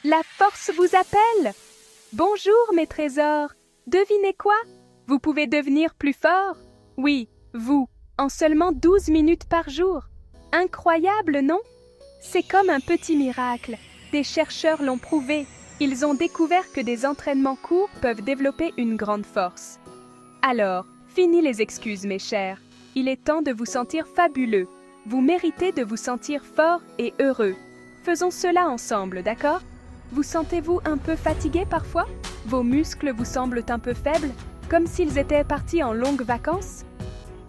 La force vous appelle! Bonjour mes trésors! Devinez quoi? Vous pouvez devenir plus fort? Oui, vous, en seulement 12 minutes par jour. Incroyable, non? C'est comme un petit miracle. Des chercheurs l'ont prouvé. Ils ont découvert que des entraînements courts peuvent développer une grande force. Alors, fini les excuses mes chers. Il est temps de vous sentir fabuleux. Vous méritez de vous sentir fort et heureux. Faisons cela ensemble, d'accord? Vous sentez-vous un peu fatigué parfois? Vos muscles vous semblent un peu faibles, comme s'ils étaient partis en longues vacances?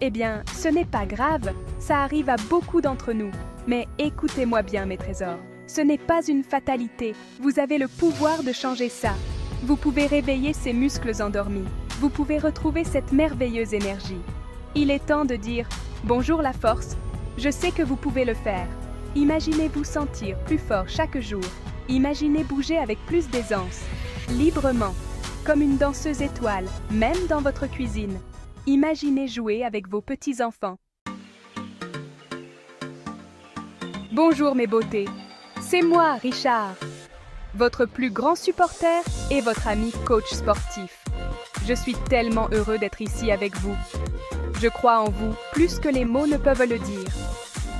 Eh bien, ce n'est pas grave, ça arrive à beaucoup d'entre nous. Mais écoutez-moi bien mes trésors, ce n'est pas une fatalité, vous avez le pouvoir de changer ça. Vous pouvez réveiller ces muscles endormis, vous pouvez retrouver cette merveilleuse énergie. Il est temps de dire « Bonjour la force », je sais que vous pouvez le faire. Imaginez vous sentir plus fort chaque jour. Imaginez bouger avec plus d'aisance, librement, comme une danseuse étoile, même dans votre cuisine. Imaginez jouer avec vos petits-enfants. Bonjour mes beautés, c'est moi, Richard, votre plus grand supporter et votre ami coach sportif. Je suis tellement heureux d'être ici avec vous. Je crois en vous plus que les mots ne peuvent le dire.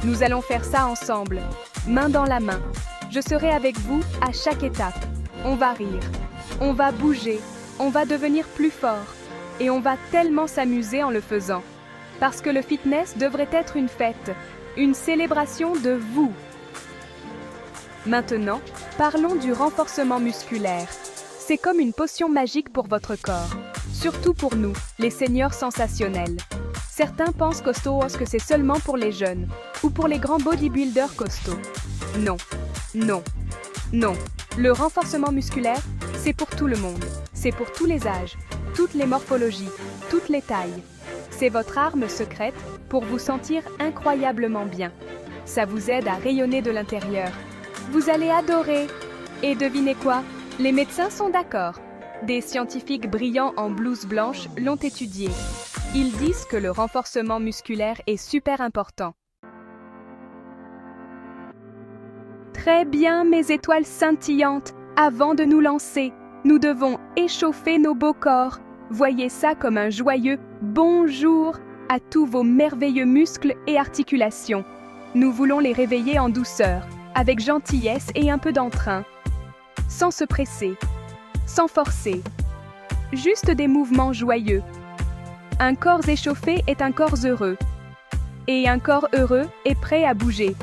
Nous allons faire ça ensemble, main dans la main. Je serai avec vous à chaque étape. On va rire, on va bouger, on va devenir plus fort et on va tellement s'amuser en le faisant. Parce que le fitness devrait être une fête, une célébration de vous. Maintenant, parlons du renforcement musculaire. C'est comme une potion magique pour votre corps, surtout pour nous, les seniors sensationnels. Certains pensent que c'est seulement pour les jeunes ou pour les grands bodybuilders costauds. Non. Non, non. Le renforcement musculaire, c'est pour tout le monde. C'est pour tous les âges, toutes les morphologies, toutes les tailles. C'est votre arme secrète pour vous sentir incroyablement bien. Ça vous aide à rayonner de l'intérieur. Vous allez adorer. Et devinez quoi? Les médecins sont d'accord. Des scientifiques brillants en blouse blanche l'ont étudié. Ils disent que le renforcement musculaire est super important. Très bien, mes étoiles scintillantes. Avant de nous lancer, nous devons échauffer nos beaux corps. Voyez ça comme un joyeux bonjour à tous vos merveilleux muscles et articulations. Nous voulons les réveiller en douceur, avec gentillesse et un peu d'entrain. Sans se presser, sans forcer. Juste des mouvements joyeux. Un corps échauffé est un corps heureux. Et un corps heureux est prêt à bouger.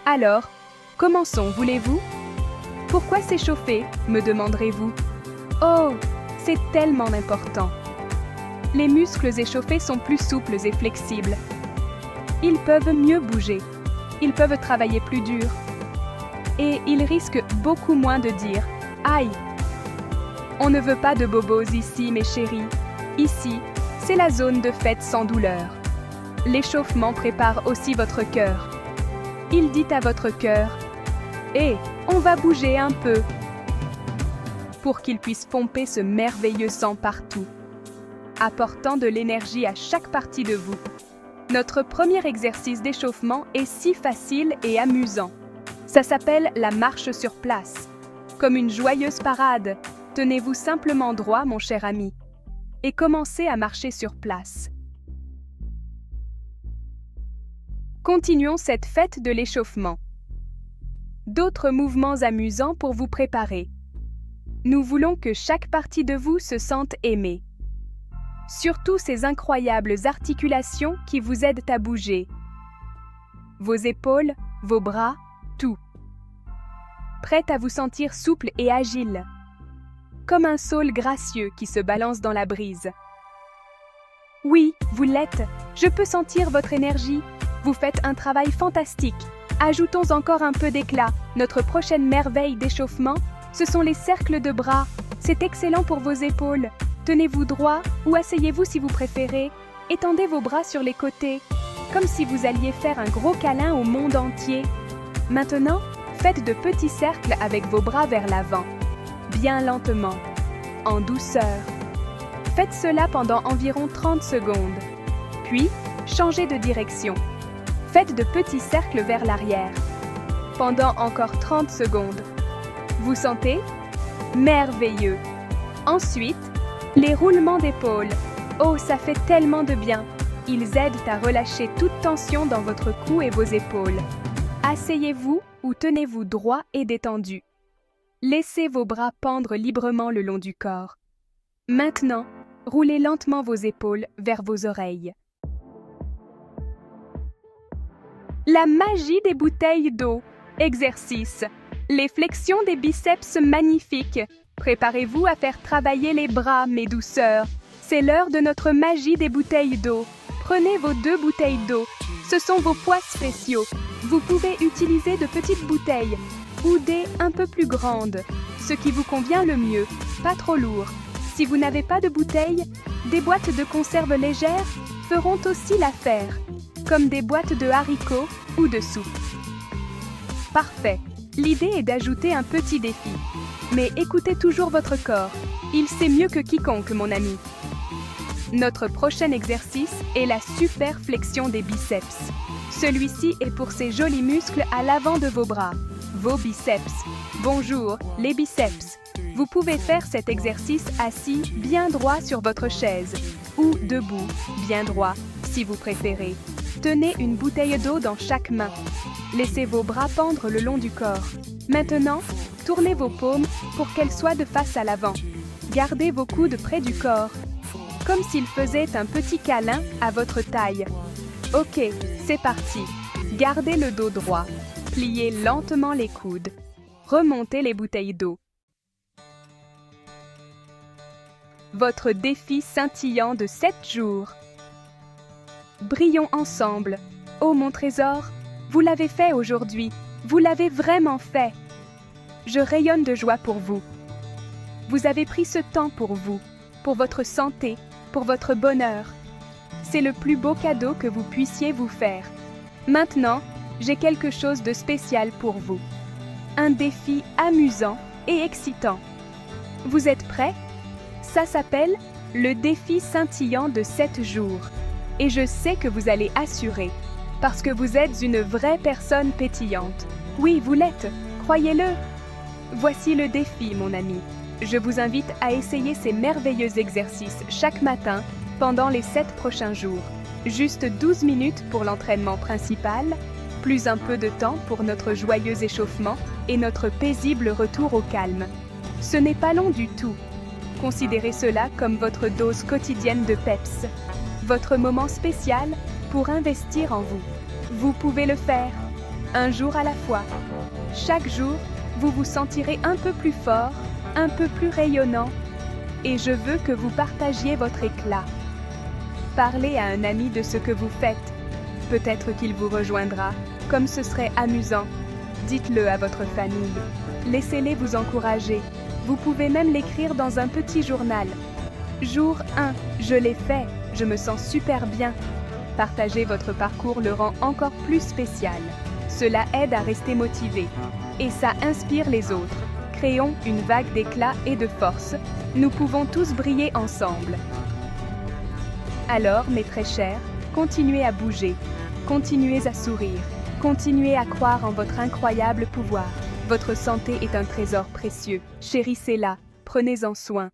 Alors, commençons, voulez-vous? Pourquoi s'échauffer, me demanderez-vous? Oh, c'est tellement important. Les muscles échauffés sont plus souples et flexibles. Ils peuvent mieux bouger. Ils peuvent travailler plus dur. Et ils risquent beaucoup moins de dire « Aïe !» On ne veut pas de bobos ici, mes chéris. Ici, c'est la zone de fête sans douleur. L'échauffement prépare aussi votre cœur. Il dit à votre cœur « Et on va bouger un peu » pour qu'il puisse pomper ce merveilleux sang partout, apportant de l'énergie à chaque partie de vous. Notre premier exercice d'échauffement est si facile et amusant. Ça s'appelle la marche sur place. Comme une joyeuse parade, tenez-vous simplement droit, mon cher ami, et commencez à marcher sur place. Continuons cette fête de l'échauffement. D'autres mouvements amusants pour vous préparer. Nous voulons que chaque partie de vous se sente aimée. Surtout ces incroyables articulations qui vous aident à bouger. Vos épaules, vos bras, tout. Prête à vous sentir souple et agile. Comme un saule gracieux qui se balance dans la brise. Oui, vous l'êtes. Je peux sentir votre énergie. Vous faites un travail fantastique. Ajoutons encore un peu d'éclat. Notre prochaine merveille d'échauffement, ce sont les cercles de bras. C'est excellent pour vos épaules. Tenez-vous droit ou asseyez-vous si vous préférez. Étendez vos bras sur les côtés, comme si vous alliez faire un gros câlin au monde entier. Maintenant, faites de petits cercles avec vos bras vers l'avant. Bien lentement, en douceur. Faites cela pendant environ 30 secondes. Puis, changez de direction. Faites de petits cercles vers l'arrière. Pendant encore 30 secondes. Vous sentez? Merveilleux! Ensuite, les roulements d'épaule. Oh, ça fait tellement de bien! Ils aident à relâcher toute tension dans votre cou et vos épaules. Asseyez-vous ou tenez-vous droit et détendu. Laissez vos bras pendre librement le long du corps. Maintenant, roulez lentement vos épaules vers vos oreilles. La magie des bouteilles d'eau. Exercice. Les flexions des biceps magnifiques. Préparez-vous à faire travailler les bras, mes douceurs. C'est l'heure de notre magie des bouteilles d'eau. Prenez vos 2 bouteilles d'eau. Ce sont vos poids spéciaux. Vous pouvez utiliser de petites bouteilles ou des un peu plus grandes, ce qui vous convient le mieux, pas trop lourd. Si vous n'avez pas de bouteille, des boîtes de conserve légères feront aussi l'affaire, comme des boîtes de haricots ou de soupe. Parfait. L'idée est d'ajouter un petit défi. Mais écoutez toujours votre corps. Il sait mieux que quiconque, mon ami. Notre prochain exercice est la super flexion des biceps. Celui-ci est pour ces jolis muscles à l'avant de vos bras, vos biceps. Bonjour, les biceps. Vous pouvez faire cet exercice assis bien droit sur votre chaise ou debout, bien droit, si vous préférez. Tenez une bouteille d'eau dans chaque main. Laissez vos bras pendre le long du corps. Maintenant, tournez vos paumes pour qu'elles soient de face à l'avant. Gardez vos coudes près du corps, comme s'ils faisaient un petit câlin à votre taille. Ok, c'est parti. Gardez le dos droit. Pliez lentement les coudes. Remontez les bouteilles d'eau. Votre défi scintillant de 7 jours. Brillons ensemble. Oh mon trésor, vous l'avez fait aujourd'hui. Vous l'avez vraiment fait. Je rayonne de joie pour vous. Vous avez pris ce temps pour vous, pour votre santé, pour votre bonheur. C'est le plus beau cadeau que vous puissiez vous faire. Maintenant, j'ai quelque chose de spécial pour vous. Un défi amusant et excitant. Vous êtes prêts? Ça s'appelle le défi scintillant de 7 jours. Et je sais que vous allez assurer, parce que vous êtes une vraie personne pétillante. Oui, vous l'êtes, croyez-le. Voici le défi, mon ami. Je vous invite à essayer ces merveilleux exercices chaque matin pendant les 7 prochains jours. Juste 12 minutes pour l'entraînement principal, plus un peu de temps pour notre joyeux échauffement et notre paisible retour au calme. Ce n'est pas long du tout. Considérez cela comme votre dose quotidienne de peps, votre moment spécial pour investir en vous. Vous pouvez le faire, un jour à la fois. Chaque jour, vous vous sentirez un peu plus fort, un peu plus rayonnant, et je veux que vous partagiez votre éclat. Parlez à un ami de ce que vous faites. Peut-être qu'il vous rejoindra, comme ce serait amusant. Dites-le à votre famille. Laissez-les vous encourager. Vous pouvez même l'écrire dans un petit journal. Jour 1, je l'ai fait, je me sens super bien. Partager votre parcours le rend encore plus spécial. Cela aide à rester motivé. Et ça inspire les autres. Créons une vague d'éclat et de force. Nous pouvons tous briller ensemble. Alors, mes très chers, continuez à bouger, continuez à sourire, continuez à croire en votre incroyable pouvoir. Votre santé est un trésor précieux. Chérissez-la, prenez-en soin.